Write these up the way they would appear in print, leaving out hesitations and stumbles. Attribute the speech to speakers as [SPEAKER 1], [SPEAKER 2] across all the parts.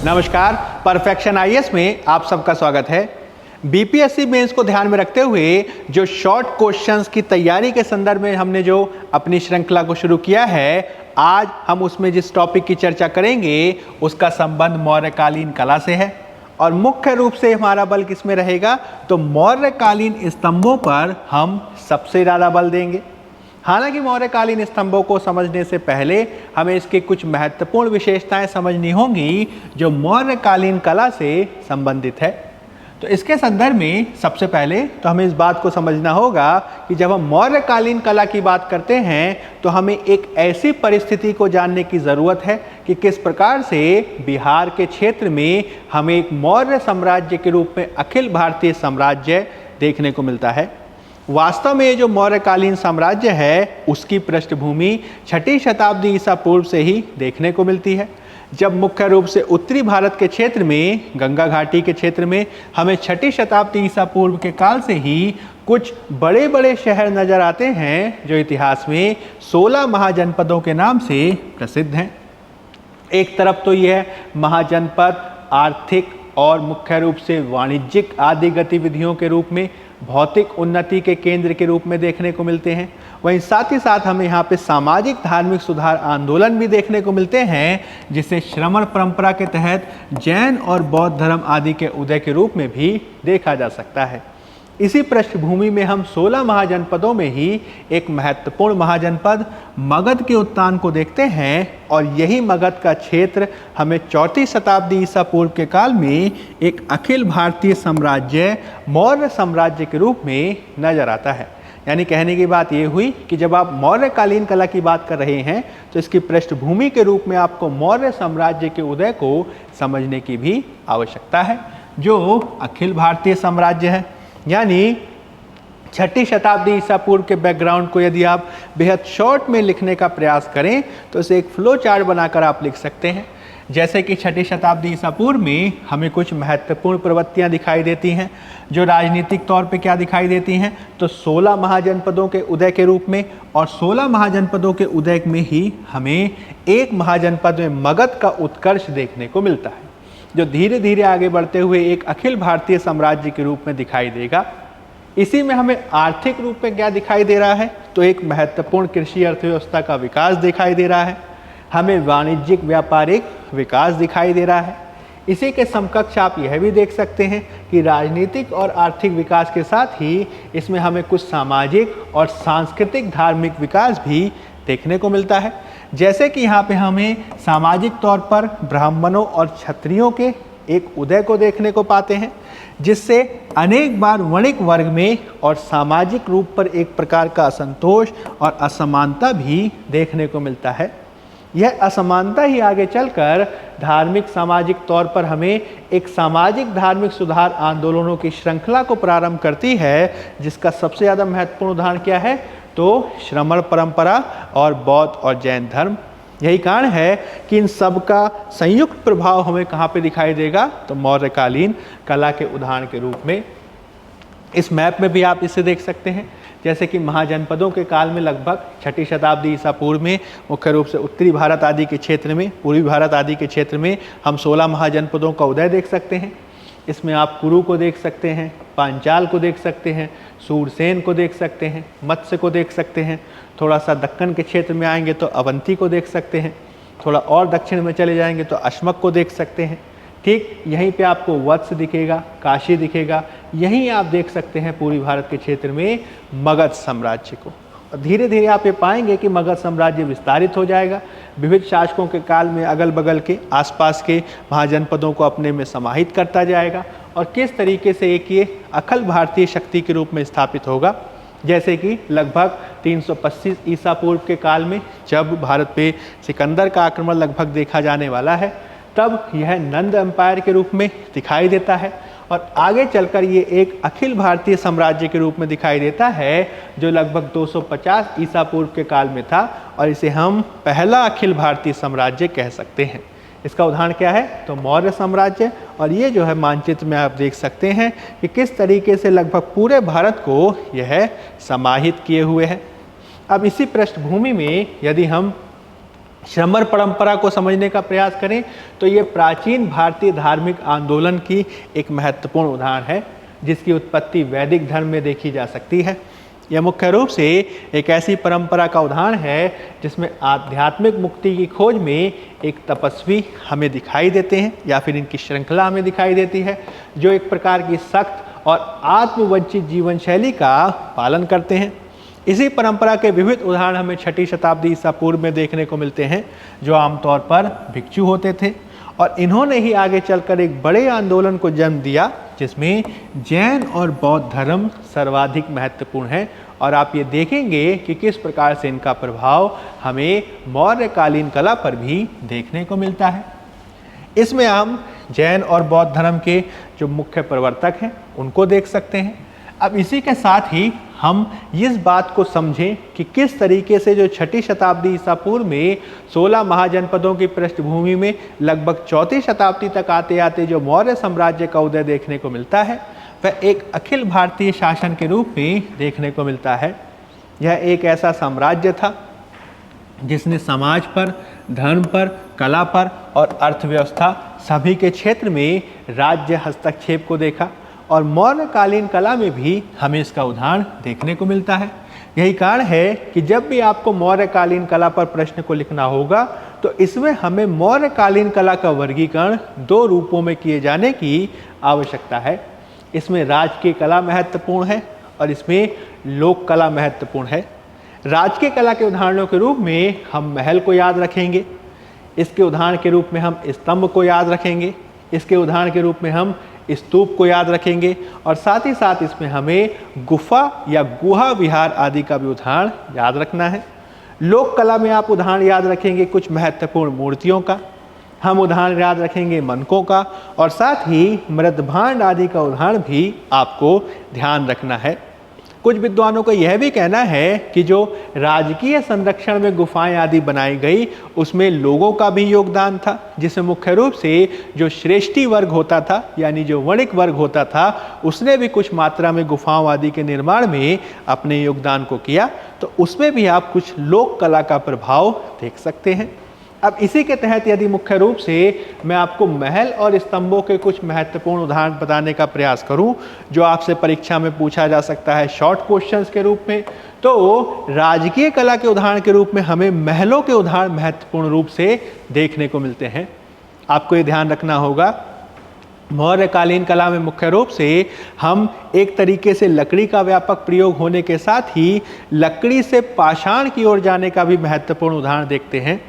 [SPEAKER 1] नमस्कार, perfection IAS में आप सबका स्वागत है। बीपीएससी मेंस को ध्यान में रखते हुए जो शॉर्ट क्वेश्चंस की तैयारी के संदर्भ में हमने जो अपनी श्रृंखला को शुरू किया है, आज हम उसमें जिस टॉपिक की चर्चा करेंगे उसका संबंध मौर्यकालीन कला से है और मुख्य रूप से हमारा बल किसमें रहेगा, तो मौर्यकालीन स्तंभों पर हम सबसे ज़्यादा बल देंगे। हालांकि मौर्यकालीन स्तंभों को समझने से पहले हमें इसकी कुछ महत्वपूर्ण विशेषताएं समझनी होंगी जो मौर्यकालीन कला से संबंधित है। तो इसके संदर्भ में सबसे पहले तो हमें इस बात को समझना होगा कि जब हम मौर्यकालीन कला की बात करते हैं तो हमें एक ऐसी परिस्थिति को जानने की ज़रूरत है कि किस प्रकार से बिहार के क्षेत्र में हमें एक मौर्य साम्राज्य के रूप में अखिल भारतीय साम्राज्य देखने को मिलता है। वास्तव में ये जो मौर्यकालीन साम्राज्य है उसकी पृष्ठभूमि 6ठी शताब्दी ईसा पूर्व से ही देखने को मिलती है, जब मुख्य रूप से उत्तरी भारत के क्षेत्र में गंगा घाटी के क्षेत्र में हमें 6ठी शताब्दी ईसा पूर्व के काल से ही कुछ बड़े बड़े शहर नजर आते हैं जो इतिहास में 16 महाजनपदों के नाम से प्रसिद्ध हैं। एक तरफ तो यह महाजनपद आर्थिक और मुख्य रूप से वाणिज्यिक आदि गतिविधियों के रूप में भौतिक उन्नति के केंद्र के रूप में देखने को मिलते हैं, वहीं साथ ही साथ हमें यहाँ पे सामाजिक धार्मिक सुधार आंदोलन भी देखने को मिलते हैं, जिसे श्रमण परंपरा के तहत जैन और बौद्ध धर्म आदि के उदय के रूप में भी देखा जा सकता है। इसी पृष्ठभूमि में हम 16 महाजनपदों में ही एक महत्वपूर्ण महाजनपद मगध के उत्थान को देखते हैं और यही मगध का क्षेत्र हमें 4ठी शताब्दी ईसा पूर्व के काल में एक अखिल भारतीय साम्राज्य मौर्य साम्राज्य के रूप में नजर आता है। यानी कहने की बात ये हुई कि जब आप मौर्यकालीन कला की बात कर रहे हैं तो इसकी पृष्ठभूमि के रूप में आपको मौर्य साम्राज्य के उदय को समझने की भी आवश्यकता है, जो अखिल भारतीय साम्राज्य है। यानी 6ठी शताब्दी ईसा पूर्व के बैकग्राउंड को यदि आप बेहद शॉर्ट में लिखने का प्रयास करें तो इसे एक फ्लो चार्ट बनाकर आप लिख सकते हैं। जैसे कि 6ठी शताब्दी ईसा पूर्व में हमें कुछ महत्वपूर्ण प्रवृत्तियां दिखाई देती हैं जो राजनीतिक तौर पे क्या दिखाई देती हैं, तो 16 महाजनपदों के उदय के रूप में, और 16 महाजनपदों के उदय में ही हमें एक महाजनपद में मगध का उत्कर्ष देखने को मिलता है, जो धीरे धीरे आगे बढ़ते हुए एक अखिल भारतीय साम्राज्य के रूप में दिखाई देगा। इसी में हमें आर्थिक रूप में क्या दिखाई दे रहा है, तो एक महत्वपूर्ण कृषि अर्थव्यवस्था का विकास दिखाई दे रहा है, हमें वाणिज्यिक व्यापारिक विकास दिखाई दे रहा है। इसी के समकक्ष आप यह भी देख सकते हैं कि राजनीतिक और आर्थिक विकास के साथ ही इसमें हमें कुछ सामाजिक और सांस्कृतिक धार्मिक विकास भी देखने को मिलता है। जैसे कि यहाँ पे हमें सामाजिक तौर पर ब्राह्मणों और क्षत्रियों के एक उदय को देखने को पाते हैं, जिससे अनेक बार वणिक वर्ग में और सामाजिक रूप पर एक प्रकार का असंतोष और असमानता भी देखने को मिलता है। यह असमानता ही आगे चलकर धार्मिक सामाजिक तौर पर हमें एक सामाजिक धार्मिक सुधार आंदोलनों की श्रृंखला को प्रारंभ करती है, जिसका सबसे ज़्यादा महत्वपूर्ण उदाहरण क्या है, तो श्रमण परंपरा और बौद्ध और जैन धर्म। यही कारण है कि इन सब का संयुक्त प्रभाव हमें कहाँ पे दिखाई देगा, तो मौर्यकालीन कला के उदाहरण के रूप में। इस मैप में भी आप इसे देख सकते हैं, जैसे कि महाजनपदों के काल में लगभग 6ठी शताब्दी ईसा पूर्व में मुख्य रूप से उत्तरी भारत आदि के क्षेत्र में, पूर्वी भारत आदि के क्षेत्र में हम 16 महाजनपदों का उदय देख सकते हैं। इसमें आप कुरु को देख सकते हैं, पांचाल को देख सकते हैं, सूरसेन को देख सकते हैं, मत्स्य को देख सकते हैं। थोड़ा सा दक्कन के क्षेत्र में आएंगे तो अवंती को देख सकते हैं, थोड़ा और दक्षिण में चले जाएंगे तो अश्मक को देख सकते हैं। ठीक यहीं पे आपको वत्स दिखेगा, काशी दिखेगा, यहीं आप देख सकते हैं पूर्वी भारत के क्षेत्र में मगध साम्राज्य को। और धीरे धीरे आप ये पाएंगे कि मगध साम्राज्य विस्तारित हो जाएगा, विविध शासकों के काल में अगल बगल के आसपास के महाजनपदों को अपने में समाहित करता जाएगा और किस तरीके से एक ये अखिल भारतीय शक्ति के रूप में स्थापित होगा। जैसे कि लगभग 325 ईसा पूर्व के काल में जब भारत पे सिकंदर का आक्रमण लगभग देखा जाने वाला है, तब यह नंद एम्पायर के रूप में दिखाई देता है और आगे चलकर ये एक अखिल भारतीय साम्राज्य के रूप में दिखाई देता है, जो लगभग 250 ईसा पूर्व के काल में था और इसे हम पहला अखिल भारतीय साम्राज्य कह सकते हैं। इसका उदाहरण क्या है, तो मौर्य साम्राज्य। और ये जो है मानचित्र में आप देख सकते हैं कि किस तरीके से लगभग पूरे भारत को यह समाहित किए हुए है। अब इसी पृष्ठभूमि में यदि हम श्रमण परंपरा को समझने का प्रयास करें तो ये प्राचीन भारतीय धार्मिक आंदोलन की एक महत्वपूर्ण उदाहरण है, जिसकी उत्पत्ति वैदिक धर्म में देखी जा सकती है। यह मुख्य रूप से एक ऐसी परंपरा का उदाहरण है जिसमें आध्यात्मिक मुक्ति की खोज में एक तपस्वी हमें दिखाई देते हैं, या फिर इनकी श्रृंखला हमें दिखाई देती है, जो एक प्रकार की सख्त और आत्मवंचित जीवन शैली का पालन करते हैं। इसी परंपरा के विविध उदाहरण हमें 6ठी शताब्दी ईसा पूर्व में देखने को मिलते हैं, जो आमतौर पर भिक्षु होते थे, और इन्होंने ही आगे चलकर एक बड़े आंदोलन को जन्म दिया, जिसमें जैन और बौद्ध धर्म सर्वाधिक महत्वपूर्ण है। और आप ये देखेंगे कि किस प्रकार से इनका प्रभाव हमें मौर्यकालीन कला पर भी देखने को मिलता है। इसमें हम जैन और बौद्ध धर्म के जो मुख्य प्रवर्तक हैं उनको देख सकते हैं। अब इसी के साथ ही हम इस बात को समझें कि किस तरीके से जो 6ठी शताब्दी ईसा पूर्व में 16 महाजनपदों की पृष्ठभूमि में लगभग 4वीं शताब्दी तक आते आते जो मौर्य साम्राज्य का उदय देखने को मिलता है, वह एक अखिल भारतीय शासन के रूप में देखने को मिलता है। यह एक ऐसा साम्राज्य था जिसने समाज पर, धर्म पर, कला पर और अर्थव्यवस्था सभी के क्षेत्र में राज्य हस्तक्षेप को देखा, और मौर्यकालीन कला में भी हमें इसका उदाहरण देखने को मिलता है। यही कारण है कि जब भी आपको मौर्यकालीन कला पर प्रश्न को लिखना होगा तो इसमें हमें मौर्यकालीन कला का वर्गीकरण 2 रूपों में किए जाने की आवश्यकता है। इसमें राजकीय कला महत्वपूर्ण है और इसमें लोक कला महत्वपूर्ण है। राजकीय कला के उदाहरणों के रूप में हम महल को याद रखेंगे, इसके उदाहरण के रूप में हम स्तंभ को याद रखेंगे, इसके उदाहरण के रूप में हम स्तूप को याद रखेंगे, और साथ ही साथ इसमें हमें गुफा या गुहा विहार आदि का भी उदाहरण याद रखना है। लोक कला में आप उदाहरण याद रखेंगे कुछ महत्वपूर्ण मूर्तियों का, हम उदाहरण याद रखेंगे मनकों का, और साथ ही मृदभांड आदि का उदाहरण भी आपको ध्यान रखना है। कुछ विद्वानों का यह भी कहना है कि जो राजकीय संरक्षण में गुफाएं आदि बनाई गई उसमें लोगों का भी योगदान था, जिसमें मुख्य रूप से जो श्रेष्ठी वर्ग होता था यानी जो वणिक वर्ग होता था उसने भी कुछ मात्रा में गुफाओं आदि के निर्माण में अपने योगदान को किया। तो उसमें भी आप कुछ लोक कला का प्रभाव देख सकते हैं। अब इसी के तहत यदि मुख्य रूप से मैं आपको महल और स्तंभों के कुछ महत्वपूर्ण उदाहरण बताने का प्रयास करूं जो आपसे परीक्षा में पूछा जा सकता है शॉर्ट क्वेश्चंस के रूप में, तो राजकीय कला के उदाहरण के रूप में हमें महलों के उदाहरण महत्वपूर्ण रूप से देखने को मिलते हैं। आपको ये ध्यान रखना होगा, मौर्यकालीन कला में मुख्य रूप से हम एक तरीके से लकड़ी का व्यापक प्रयोग होने के साथ ही लकड़ी से पाषाण की ओर जाने का भी महत्वपूर्ण उदाहरण देखते हैं।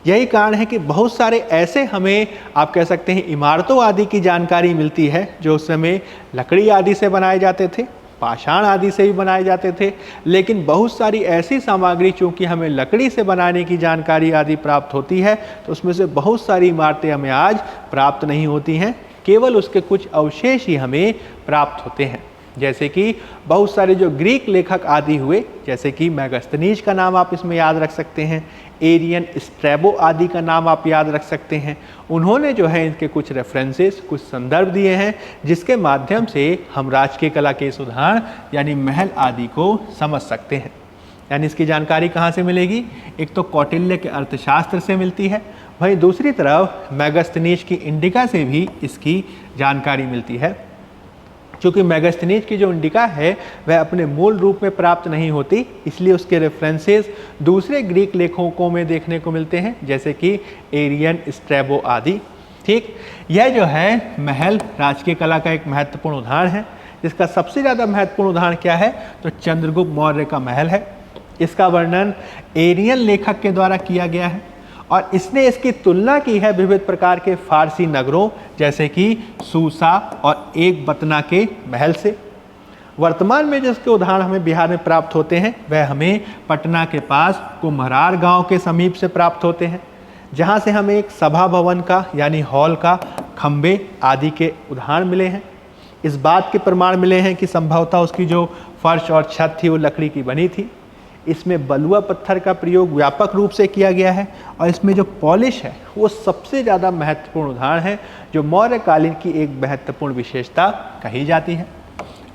[SPEAKER 1] यही कारण है कि बहुत सारे ऐसे हमें आप कह सकते हैं इमारतों आदि की जानकारी मिलती है जो उस समय लकड़ी आदि से बनाए जाते थे, पाषाण आदि से भी बनाए जाते थे, लेकिन बहुत सारी ऐसी सामग्री चूंकि हमें लकड़ी से बनाने की जानकारी आदि प्राप्त होती है तो उसमें से बहुत सारी इमारतें हमें आज प्राप्त नहीं होती हैं, केवल उसके कुछ अवशेष ही हमें प्राप्त होते हैं। जैसे कि बहुत सारे जो ग्रीक लेखक आदि हुए, जैसे कि मैगस्थनीज का नाम आप इसमें याद रख सकते हैं, एरियन, स्ट्रैबो आदि का नाम आप याद रख सकते हैं। उन्होंने जो है इनके कुछ रेफरेंसेस, कुछ संदर्भ दिए हैं जिसके माध्यम से हम राजकीय कला के इस उदाहरण यानी महल आदि को समझ सकते हैं। यानी इसकी जानकारी कहाँ से मिलेगी? एक तो कौटिल्य के अर्थशास्त्र से मिलती है, वहीं दूसरी तरफ मैगस्थनीज की इंडिका से भी इसकी जानकारी मिलती है। क्योंकि मैगस्थनीज की जो इंडिका है वह अपने मूल रूप में प्राप्त नहीं होती, इसलिए उसके रेफरेंसेस दूसरे ग्रीक लेखकों में देखने को मिलते हैं, जैसे कि एरियन, स्ट्रैबो आदि। ठीक, यह जो है महल राजकीय कला का एक महत्वपूर्ण उदाहरण है। जिसका सबसे ज़्यादा महत्वपूर्ण उदाहरण क्या है? तो चंद्रगुप्त मौर्य का महल है। इसका वर्णन एरियन लेखक के द्वारा किया गया है और इसने इसकी तुलना की है विविध प्रकार के फारसी नगरों जैसे कि सूसा और एक बतना के महल से। वर्तमान में जिसके उदाहरण हमें बिहार में प्राप्त होते हैं वह हमें पटना के पास कुम्हरार गांव के समीप से प्राप्त होते हैं, जहां से हमें एक सभा भवन का यानी हॉल का खंबे आदि के उदाहरण मिले हैं। इस बात के प्रमाण मिले हैं कि संभवतः उसकी जो फर्श और छत थी वो लकड़ी की बनी थी। इसमें बलुआ पत्थर का प्रयोग व्यापक रूप से किया गया है और इसमें जो पॉलिश है वो सबसे ज़्यादा महत्वपूर्ण उदाहरण है, जो मौर्यकालीन की एक महत्वपूर्ण विशेषता कही जाती है।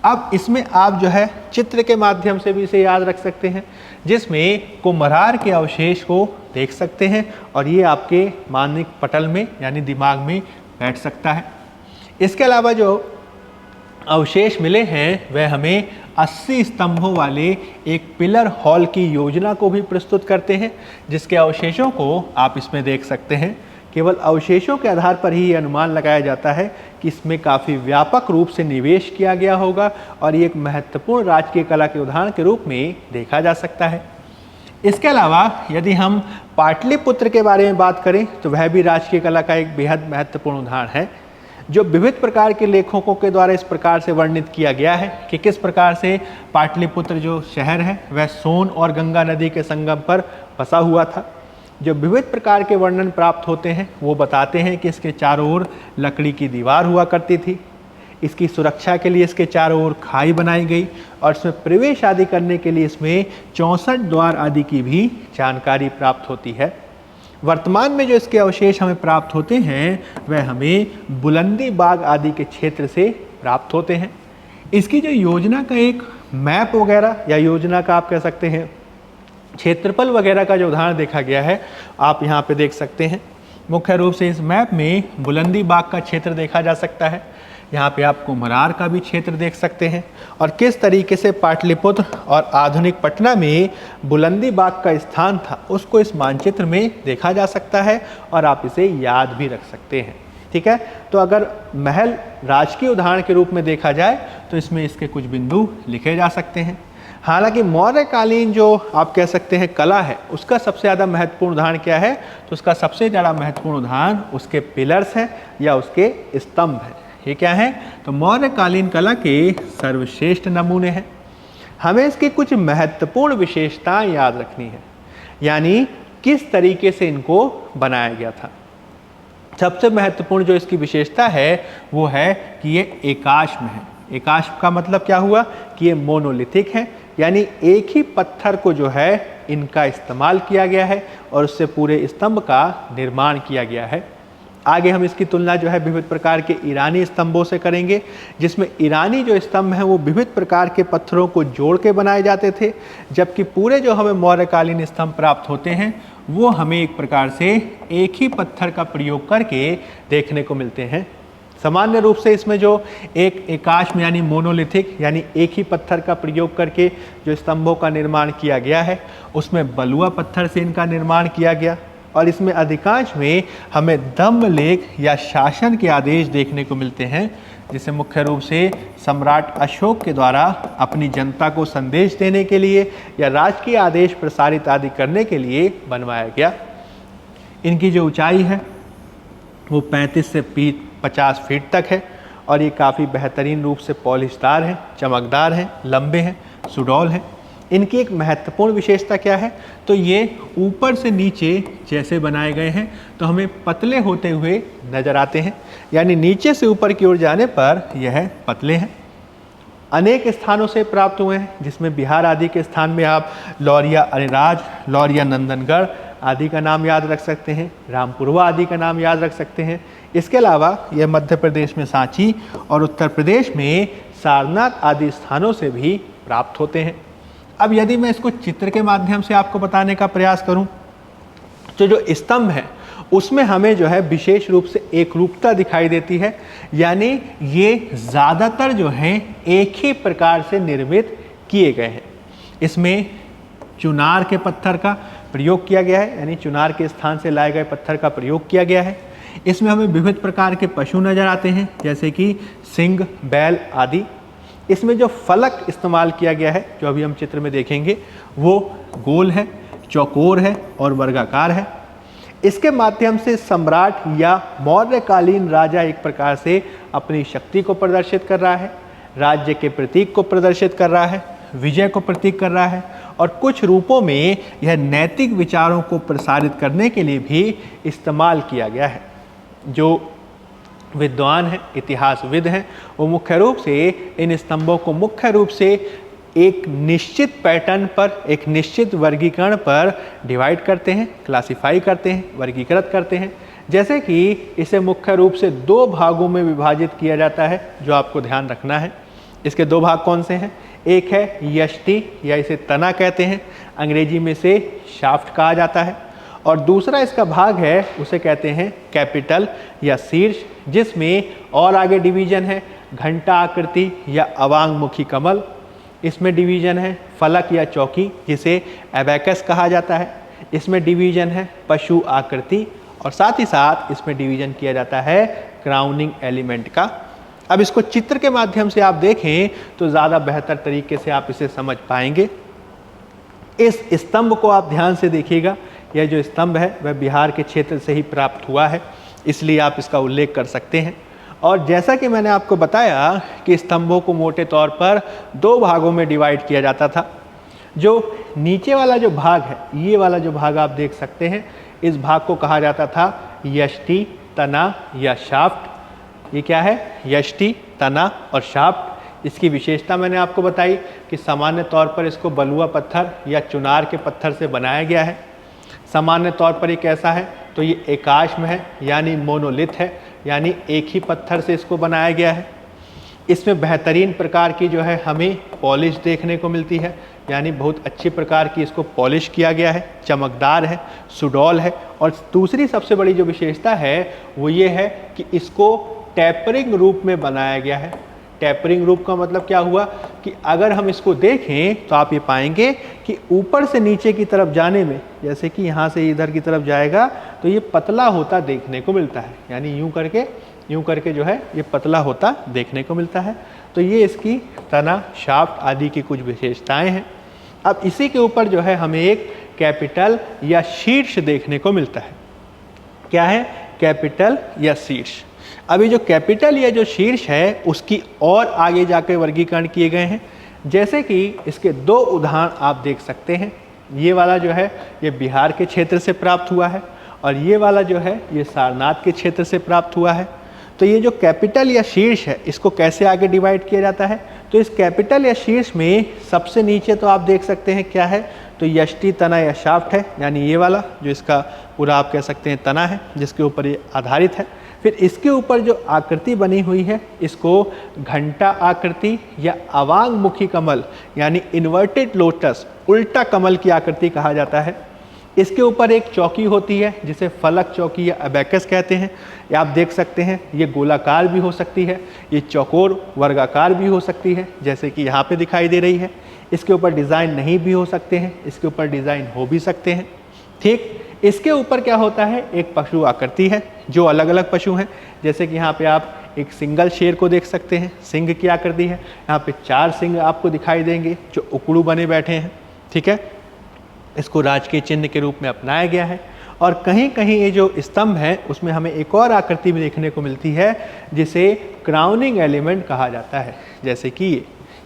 [SPEAKER 1] अब इसमें आप जो है चित्र के माध्यम से भी इसे याद रख सकते हैं, जिसमें कुम्हरार के अवशेष को देख सकते हैं और ये आपके मानसिक पटल में यानी दिमाग में बैठ सकता है। इसके अलावा जो अवशेष मिले हैं वह हमें 80 स्तंभों वाले एक पिलर हॉल की योजना को भी प्रस्तुत करते हैं, जिसके अवशेषों को आप इसमें देख सकते हैं। केवल अवशेषों के आधार पर ही ये अनुमान लगाया जाता है कि इसमें काफ़ी व्यापक रूप से निवेश किया गया होगा और ये एक महत्वपूर्ण राजकीय कला के उदाहरण के रूप में देखा जा सकता है। इसके अलावा यदि हम पाटलिपुत्र के बारे में बात करें तो वह भी राजकीय कला का एक बेहद महत्वपूर्ण उदाहरण है, जो विविध प्रकार के लेखकों के द्वारा इस प्रकार से वर्णित किया गया है कि किस प्रकार से पाटलिपुत्र जो शहर है वह सोन और गंगा नदी के संगम पर बसा हुआ था। जो विविध प्रकार के वर्णन प्राप्त होते हैं वो बताते हैं कि इसके चारों ओर लकड़ी की दीवार हुआ करती थी, इसकी सुरक्षा के लिए इसके चारों ओर खाई बनाई गई और इसमें प्रवेश आदि करने के लिए इसमें 64 द्वार आदि की भी जानकारी प्राप्त होती है। वर्तमान में जो इसके अवशेष हमें प्राप्त होते हैं वह हमें बुलंदी बाग आदि के क्षेत्र से प्राप्त होते हैं। इसकी जो योजना का एक मैप वगैरह या योजना का आप कह सकते हैं क्षेत्रफल वगैरह का जो उदाहरण देखा गया है आप यहाँ पे देख सकते हैं। मुख्य रूप से इस मैप में बुलंदी बाग का क्षेत्र देखा जा सकता है। यहाँ पे आप कुम्हरार का भी क्षेत्र देख सकते हैं और किस तरीके से पाटलिपुत्र और आधुनिक पटना में बुलंदी बाग का स्थान था उसको इस मानचित्र में देखा जा सकता है और आप इसे याद भी रख सकते हैं। ठीक है, तो अगर महल राजकीय उदाहरण के रूप में देखा जाए तो इसमें इसके कुछ बिंदु लिखे जा सकते हैं। हालांकि मौर्यकालीन जो आप कह सकते हैं कला है उसका सबसे ज़्यादा महत्वपूर्ण उदाहरण क्या है, तो उसका सबसे ज़्यादा महत्वपूर्ण उदाहरण उसके पिलर्स हैं या उसके स्तंभ हैं। ये क्या है, तो मौर्यकालीन कला के सर्वश्रेष्ठ नमूने हैं। हमें इसकी कुछ महत्वपूर्ण विशेषताएं याद रखनी है, यानी किस तरीके से इनको बनाया गया था। सबसे महत्वपूर्ण जो इसकी विशेषता है वो है कि ये एकाश में है। एकाश का मतलब क्या हुआ कि ये मोनोलिथिक है, यानी एक ही पत्थर को जो है इनका इस्तेमाल किया गया है और उससे पूरे स्तंभ का निर्माण किया गया है। आगे हम इसकी तुलना जो है विविध प्रकार के ईरानी स्तंभों से करेंगे, जिसमें ईरानी जो स्तंभ हैं वो विविध प्रकार के पत्थरों को जोड़ के बनाए जाते थे, जबकि पूरे जो हमें मौर्यकालीन स्तंभ प्राप्त होते हैं वो हमें एक प्रकार से एक ही पत्थर का प्रयोग करके देखने को मिलते हैं। सामान्य रूप से इसमें जो एक एकाश में यानी मोनोलिथिक यानी एक ही पत्थर का प्रयोग करके जो स्तंभों का निर्माण किया गया है उसमें बलुआ पत्थर से इनका निर्माण किया गया और इसमें अधिकांश में हमें दम्भ लेख या शासन के आदेश देखने को मिलते हैं, जिसे मुख्य रूप से सम्राट अशोक के द्वारा अपनी जनता को संदेश देने के लिए या राजकीय आदेश प्रसारित आदि करने के लिए बनवाया गया। इनकी जो ऊंचाई है वो 35 से 50 फीट तक है और ये काफ़ी बेहतरीन रूप से पॉलिशदार हैं, चमकदार हैं, लंबे हैं, सुडौल हैं। इनकी एक महत्वपूर्ण विशेषता क्या है, तो ये ऊपर से नीचे जैसे बनाए गए हैं तो हमें पतले होते हुए नजर आते हैं, यानी नीचे से ऊपर की ओर जाने पर यह पतले हैं। अनेक स्थानों से प्राप्त हुए हैं, जिसमें बिहार आदि के स्थान में आप लौरिया अरिराज, लौरिया नंदनगढ़ आदि का नाम याद रख सकते हैं, रामपुरवा आदि का नाम याद रख सकते हैं। इसके अलावा यह मध्य प्रदेश में सांची और उत्तर प्रदेश में सारनाथ आदि स्थानों से भी प्राप्त होते हैं। अब यदि मैं इसको चित्र के माध्यम से आपको बताने का प्रयास करूं तो जो स्तंभ है उसमें हमें जो है विशेष रूप से एक रूपता दिखाई देती है, यानी ये ज़्यादातर जो हैं एक ही प्रकार से निर्मित किए गए हैं। इसमें चुनार के पत्थर का प्रयोग किया गया है, यानी चुनार के स्थान से लाए गए पत्थर का प्रयोग किया गया है। इसमें हमें विविध प्रकार के पशु नजर आते हैं, जैसे कि सिंह, बैल आदि। इसमें जो फलक इस्तेमाल किया गया है, जो अभी हम चित्र में देखेंगे, वो गोल है, चौकोर है और वर्गाकार है। इसके माध्यम से सम्राट या मौर्यकालीन राजा एक प्रकार से अपनी शक्ति को प्रदर्शित कर रहा है, राज्य के प्रतीक को प्रदर्शित कर रहा है, विजय को प्रतीक कर रहा है और कुछ रूपों में यह नैतिक विचारों को प्रसारित करने के लिए भी इस्तेमाल किया गया है। जो विद्वान हैं, इतिहासविद हैं, वो मुख्य रूप से इन स्तंभों को मुख्य रूप से एक निश्चित पैटर्न पर, एक निश्चित वर्गीकरण पर डिवाइड करते हैं, क्लासिफाई करते हैं, वर्गीकृत करते हैं। जैसे कि इसे मुख्य रूप से 2 भागों में विभाजित किया जाता है, जो आपको ध्यान रखना है। इसके 2 भाग कौन से हैं? एक है यष्टि या इसे तना कहते हैं, अंग्रेजी में से शाफ्ट कहा जाता है, और दूसरा इसका भाग है उसे कहते हैं कैपिटल या शीर्ष, जिसमें और आगे डिवीजन है घंटा आकृति या अवांगमुखी कमल, इसमें डिवीजन है फलक या चौकी जिसे एबैकस कहा जाता है, इसमें डिवीजन है पशु आकृति और साथ ही साथ इसमें डिवीजन किया जाता है क्राउनिंग एलिमेंट का। अब इसको चित्र के माध्यम से आप देखें तो ज़्यादा बेहतर तरीके से आप इसे समझ पाएंगे। इस स्तंभ को आप ध्यान से देखिएगा, यह जो स्तंभ है वह बिहार के क्षेत्र से ही प्राप्त हुआ है, इसलिए आप इसका उल्लेख कर सकते हैं। और जैसा कि मैंने आपको बताया कि स्तंभों को मोटे तौर पर दो भागों में डिवाइड किया जाता था। जो नीचे वाला जो भाग है, ये वाला जो भाग आप देख सकते हैं, इस भाग को कहा जाता था यष्टि, तना या शाफ्ट। ये क्या है? यष्टि, तना और शाफ्ट। इसकी विशेषता मैंने आपको बताई कि सामान्य तौर पर इसको बलुआ पत्थर या चुनार के पत्थर से बनाया गया है। सामान्य तौर पर ये कैसा है? तो ये एकाश्म है, यानी मोनोलिथ है, यानी एक ही पत्थर से इसको बनाया गया है। इसमें बेहतरीन प्रकार की जो है हमें पॉलिश देखने को मिलती है, यानी बहुत अच्छी प्रकार की इसको पॉलिश किया गया है, चमकदार है, सुडौल है। और दूसरी सबसे बड़ी जो विशेषता है वो ये है कि इसको टेपरिंग रूप में बनाया गया है। टेपरिंग रूप का मतलब क्या हुआ कि अगर हम इसको देखें तो आप ये पाएंगे कि ऊपर से नीचे की तरफ जाने में, जैसे कि यहाँ से इधर की तरफ जाएगा तो ये पतला होता देखने को मिलता है, यानी यूं करके जो है ये पतला होता देखने को मिलता है। तो ये इसकी तना, शाफ्ट आदि की कुछ विशेषताएं हैं। अब इसी के ऊपर जो है हमें एक कैपिटल या शीर्ष देखने को मिलता है। क्या है? कैपिटल या शीर्ष। अभी जो कैपिटल या जो शीर्ष है उसकी और आगे जाकर वर्गीकरण किए गए हैं। जैसे कि इसके दो उदाहरण आप देख सकते हैं। ये वाला जो है ये बिहार के क्षेत्र से प्राप्त हुआ है और ये वाला जो है ये सारनाथ के क्षेत्र से प्राप्त हुआ है। तो ये जो कैपिटल या शीर्ष है इसको कैसे आगे डिवाइड किया जाता है? तो इस कैपिटल या शीर्ष में सबसे नीचे तो आप देख सकते हैं क्या है? तो यष्टि, तना या शाफ्ट है, यानी ये वाला जो इसका पूरा आप कह सकते हैं तना है, जिसके ऊपर ये आधारित है। फिर इसके ऊपर जो आकृति बनी हुई है इसको घंटा आकृति या अवांगमुखी कमल यानी इन्वर्टेड लोटस, उल्टा कमल की आकृति कहा जाता है। इसके ऊपर एक चौकी होती है जिसे फलक चौकी या अबैकस कहते हैं। ये आप देख सकते हैं, ये गोलाकार भी हो सकती है, ये चौकोर वर्गाकार भी हो सकती है, जैसे कि यहाँ पे दिखाई दे रही है। इसके ऊपर डिज़ाइन नहीं भी हो सकते हैं, इसके ऊपर डिज़ाइन हो भी सकते हैं। ठीक, इसके ऊपर क्या होता है? एक पशु आकृति है जो अलग अलग पशु हैं। जैसे कि यहाँ पे आप एक सिंगल शेर को देख सकते हैं, सिंह की आकृति है। यहाँ पे 4 सिंह आपको दिखाई देंगे जो उकड़ू बने बैठे हैं। ठीक है, इसको राजकीय चिन्ह के रूप में अपनाया गया है। और कहीं कहीं ये जो स्तंभ है उसमें हमें एक और आकृति भी देखने को मिलती है जिसे क्राउनिंग एलिमेंट कहा जाता है। जैसे कि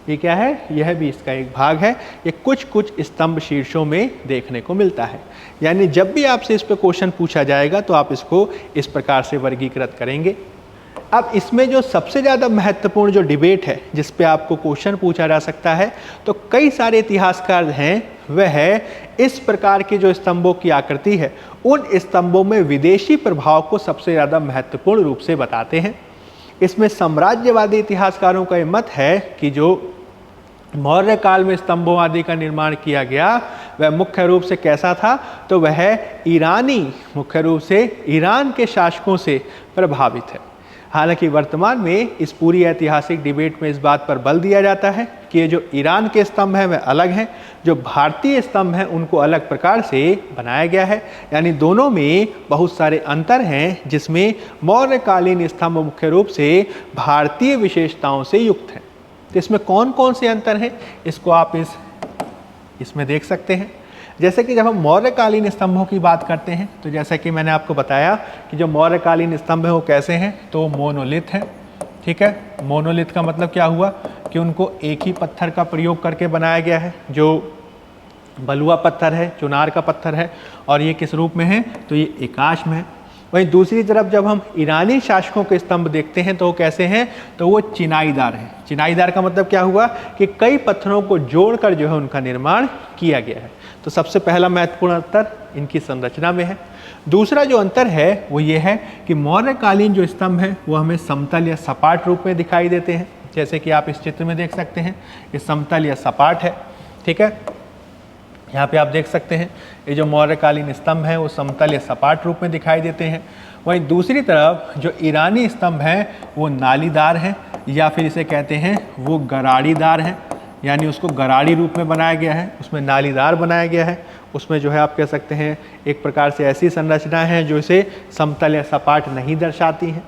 [SPEAKER 1] ये क्या है? यह भी इसका एक भाग है। ये कुछ स्तंभ शीर्षों में देखने को मिलता है। यानी जब भी आपसे इस पर क्वेश्चन पूछा जाएगा तो आप इसको इस प्रकार से वर्गीकृत करेंगे। अब इसमें जो सबसे ज़्यादा महत्वपूर्ण जो डिबेट है जिस पे आपको क्वेश्चन पूछा जा सकता है, तो कई सारे इतिहासकार हैं, वह है इस प्रकार के जो स्तंभों की आकृति है उन स्तंभों में विदेशी प्रभाव को सबसे ज़्यादा महत्वपूर्ण रूप से बताते हैं। इसमें साम्राज्यवादी इतिहासकारों का ये मत है कि जो मौर्य काल में स्तंभों आदि का निर्माण किया गया वह मुख्य रूप से कैसा था? तो वह ईरानी, मुख्य रूप से ईरान के शासकों से प्रभावित है। हालांकि वर्तमान में इस पूरी ऐतिहासिक डिबेट में इस बात पर बल दिया जाता है कि ये जो ईरान के स्तंभ हैं वह अलग हैं, जो भारतीय स्तंभ हैं उनको अलग प्रकार से बनाया गया है। यानी दोनों में बहुत सारे अंतर हैं, जिसमें मौर्यकालीन स्तंभ मुख्य रूप से भारतीय विशेषताओं से युक्त हैं। तो इसमें कौन कौन से अंतर हैं इसको आप इसमें देख सकते हैं। जैसे कि जब हम मौर्यकालीन स्तंभों की बात करते हैं तो जैसा कि मैंने आपको बताया कि जो मौर्यकालीन स्तंभ हैं वो कैसे हैं? तो मोनोलिथ हैं। ठीक है, मोनोलिथ का मतलब क्या हुआ कि उनको एक ही पत्थर का प्रयोग करके बनाया गया है, जो बलुआ पत्थर है, चुनार का पत्थर है। और ये किस रूप में है? तो ये एकाश्म है। वहीं दूसरी तरफ जब हम ईरानी शासकों के स्तंभ देखते हैं तो वो कैसे हैं? तो वो चिनाईदार हैं। चिनाईदार का मतलब क्या हुआ कि कई पत्थरों को जोड़कर जो है उनका निर्माण किया गया है। तो सबसे पहला महत्वपूर्ण अंतर इनकी संरचना में है। दूसरा जो अंतर है वो ये है कि मौर्यकालीन जो स्तंभ है वो हमें समतल या सपाट रूप में दिखाई देते हैं। जैसे कि आप इस चित्र में देख सकते हैं, ये समतल या सपाट है। ठीक है, यहाँ पे आप देख सकते हैं ये जो मौर्यकालीन स्तंभ हैं वो समतल या सपाट रूप में दिखाई देते हैं। वहीं दूसरी तरफ जो ईरानी स्तंभ हैं वो नालीदार हैं, या फिर इसे कहते हैं वो गराड़ीदार हैं, यानी उसको गराड़ी रूप में बनाया गया है, उसमें नालीदार बनाया गया है। उसमें जो है आप कह सकते हैं एक प्रकार से ऐसी संरचनाएं हैं जो इसे समतल या सपाट नहीं दर्शाती हैं।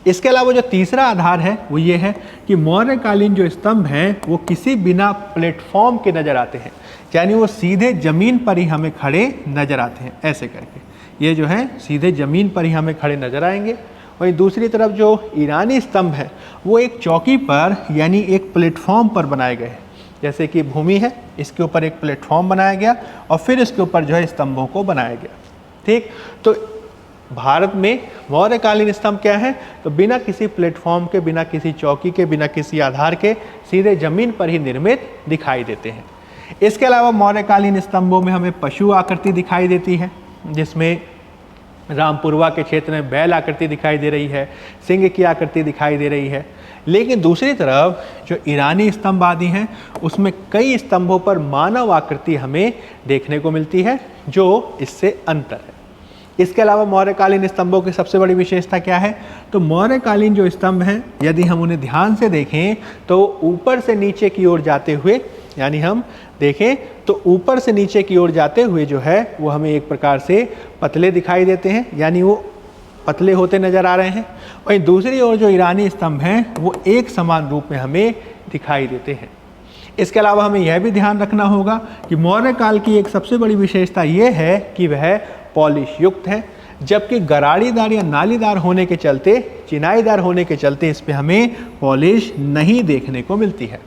[SPEAKER 1] इसके अलावा जो तीसरा आधार है वो ये है कि मौर्यकालीन जो स्तंभ हैं वो किसी बिना प्लेटफॉर्म के नज़र आते हैं, यानी वो सीधे ज़मीन पर ही हमें खड़े नज़र आते हैं। ऐसे करके ये जो है सीधे ज़मीन पर ही हमें खड़े नज़र आएंगे। वहीं दूसरी तरफ जो ईरानी स्तंभ है वो एक चौकी पर यानी एक प्लेटफॉर्म पर बनाए गए हैं। जैसे कि भूमि है, इसके ऊपर एक प्लेटफॉर्म बनाया गया और फिर इसके ऊपर जो है स्तंभों को बनाया गया। ठीक, तो भारत में मौर्यकालीन स्तंभ क्या है, तो बिना किसी प्लेटफॉर्म के, बिना किसी चौकी के, बिना किसी आधार के सीधे जमीन पर ही निर्मित दिखाई देते हैं। इसके अलावा मौर्यकालीन स्तंभों में हमें पशु आकृति दिखाई देती है, जिसमें रामपुरवा के क्षेत्र में बैल आकृति दिखाई दे रही है, सिंह की आकृति दिखाई दे रही है। लेकिन दूसरी तरफ जो ईरानी स्तंभ आदि हैं उसमें कई स्तंभों पर मानव आकृति हमें देखने को मिलती है, जो इससे अंतर है। इसके अलावा मौर्यकालीन स्तंभों की सबसे बड़ी विशेषता क्या है, तो मौर्यकालीन जो स्तंभ हैं यदि हम उन्हें ध्यान से देखें तो ऊपर से नीचे की ओर जाते हुए, यानी हम देखें तो ऊपर से नीचे की ओर जाते हुए जो है वो हमें एक प्रकार से पतले दिखाई देते हैं, यानी वो पतले होते नज़र आ रहे हैं। वहीं दूसरी ओर जो ईरानी स्तंभ हैं वो एक समान रूप में हमें दिखाई देते हैं। इसके अलावा हमें यह भी ध्यान रखना होगा कि मौर्यकाल की एक सबसे बड़ी विशेषता ये है कि वह पॉलिश युक्त है, जबकि गराड़ीदार या नालीदार होने के चलते, चिनाईदार होने के चलते इस पर हमें पॉलिश नहीं देखने को मिलती है।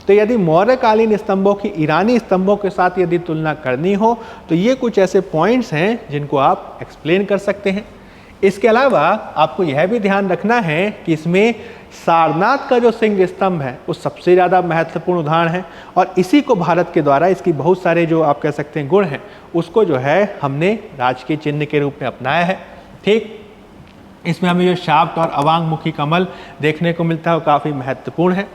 [SPEAKER 1] तो यदि मौर्यकालीन स्तंभों की ईरानी स्तंभों के साथ यदि तुलना करनी हो तो ये कुछ ऐसे पॉइंट्स हैं जिनको आप एक्सप्लेन कर सकते हैं। इसके अलावा आपको यह भी ध्यान रखना है कि इसमें सारनाथ का जो सिंह स्तंभ है वो सबसे ज़्यादा महत्वपूर्ण उदाहरण है, और इसी को भारत के द्वारा इसकी बहुत सारे जो आप कह सकते हैं गुण हैं उसको जो है हमने राजकीय चिन्ह के रूप में अपनाया है। ठीक, इसमें हमें जो शाफ्ट और अवांगमुखी कमल देखने को मिलता है वो काफ़ी महत्वपूर्ण है।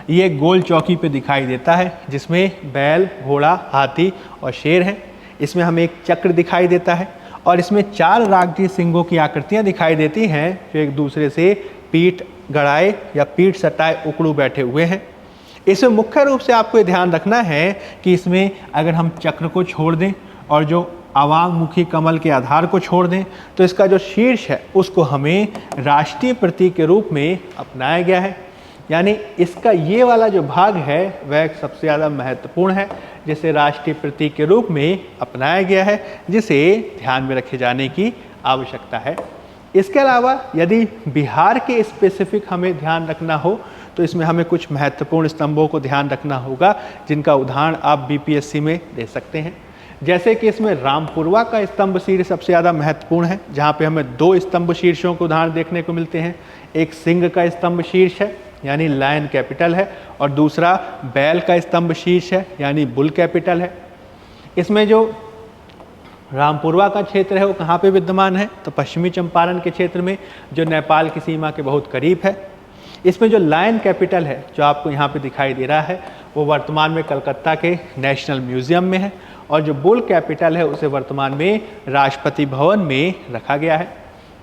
[SPEAKER 1] ये गोल चौकी पे दिखाई देता है जिसमें बैल, घोड़ा, हाथी और शेर हैं। इसमें हमें एक चक्र दिखाई देता है और इसमें 4 रागजी सिंगों की आकृतियाँ दिखाई देती हैं जो एक दूसरे से पीठ गड़ाए या पीठ सटाए उकड़ू बैठे हुए हैं। इसमें मुख्य रूप से आपको ये ध्यान रखना है कि इसमें अगर हम चक्र को छोड़ दें और जो अवांगमुखी कमल के आधार को छोड़ दें तो इसका जो शीर्ष है उसको हमें राष्ट्रीय प्रतीक के रूप में अपनाया गया है, यानी इसका ये वाला जो भाग है वह सबसे ज़्यादा महत्वपूर्ण है, जिसे राष्ट्रीय प्रतीक के रूप में अपनाया गया है, जिसे ध्यान में रखे जाने की आवश्यकता है। इसके अलावा यदि बिहार के स्पेसिफिक हमें ध्यान रखना हो तो इसमें हमें कुछ महत्वपूर्ण स्तंभों को ध्यान रखना होगा, जिनका उदाहरण आप बीपीएससी में दे सकते हैं। जैसे कि इसमें रामपुरवा का स्तंभ शीर्ष सबसे ज़्यादा महत्वपूर्ण है, जहाँ पे हमें 2 स्तंभ शीर्षों के उदाहरण देखने को मिलते हैं। एक सिंह का स्तंभ शीर्ष है यानी लायन कैपिटल है, और दूसरा बैल का स्तंभ शीर्ष है यानी बुल कैपिटल है। इसमें जो रामपुरवा का क्षेत्र है वो कहाँ पे विद्यमान है, तो पश्चिमी चंपारण के क्षेत्र में, जो नेपाल की सीमा के बहुत करीब है। इसमें जो लायन कैपिटल है जो आपको यहाँ पे दिखाई दे रहा है वो वर्तमान में कलकत्ता के नेशनल म्यूजियम में है, और जो बुल कैपिटल है उसे वर्तमान में राष्ट्रपति भवन में रखा गया है।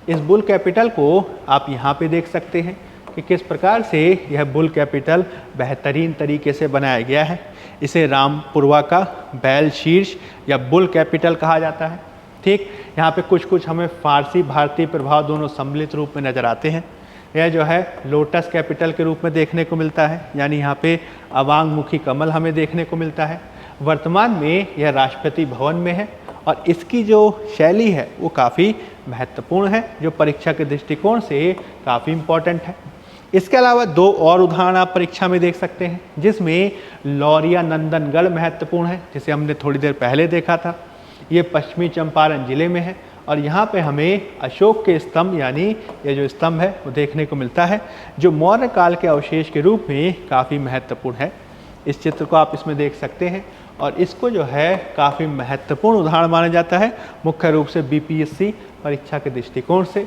[SPEAKER 1] इस बुल कैपिटल को आप यहाँ पे देख सकते हैं कि किस प्रकार से यह बुल कैपिटल बेहतरीन तरीके से बनाया गया है। इसे रामपुरवा का बैल शीर्ष या बुल कैपिटल कहा जाता है। ठीक, यहाँ पे कुछ हमें फारसी भारतीय प्रभाव दोनों सम्मिलित रूप में नज़र आते हैं। यह जो है लोटस कैपिटल के रूप में देखने को मिलता है, यानी यहाँ पे अवांगमुखी कमल हमें देखने को मिलता है। वर्तमान में यह राष्ट्रपति भवन में है और इसकी जो शैली है वो काफ़ी महत्वपूर्ण है, जो परीक्षा के दृष्टिकोण से काफ़ी इम्पोर्टेंट है। इसके अलावा 2 और उदाहरण आप परीक्षा में देख सकते हैं, जिसमें लौरिया नंदनगढ़ महत्वपूर्ण है, जिसे हमने थोड़ी देर पहले देखा था। ये पश्चिमी चंपारण जिले में है और यहाँ पे हमें अशोक के स्तंभ यानी ये जो स्तंभ है वो देखने को मिलता है, जो मौर्य काल के अवशेष के रूप में काफ़ी महत्वपूर्ण है। इस चित्र को आप इसमें देख सकते हैं और इसको जो है काफ़ी महत्वपूर्ण उदाहरण माना जाता है, मुख्य रूप से बीपीएससी परीक्षा के दृष्टिकोण से।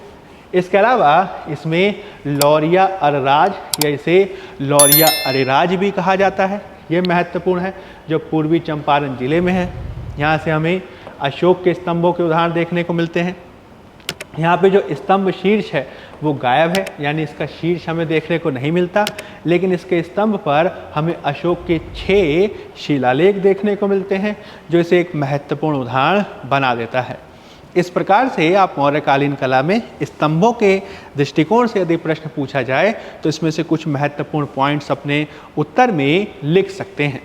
[SPEAKER 1] इसके अलावा इसमें लौरिया अरराज या इसे लौरिया अरेराज भी कहा जाता है, ये महत्वपूर्ण है, जो पूर्वी चंपारण जिले में है। यहाँ से हमें अशोक के स्तंभों के उदाहरण देखने को मिलते हैं। यहाँ पे जो स्तंभ शीर्ष है वो गायब है, यानी इसका शीर्ष हमें देखने को नहीं मिलता, लेकिन इसके स्तंभ पर हमें अशोक के 6 शिलालेख देखने को मिलते हैं, जो इसे एक महत्वपूर्ण उदाहरण बना देता है। इस प्रकार से आप मौर्यकालीन कला में स्तंभों के दृष्टिकोण से यदि प्रश्न पूछा जाए तो इसमें से कुछ महत्वपूर्ण पॉइंट्स अपने उत्तर में लिख सकते हैं।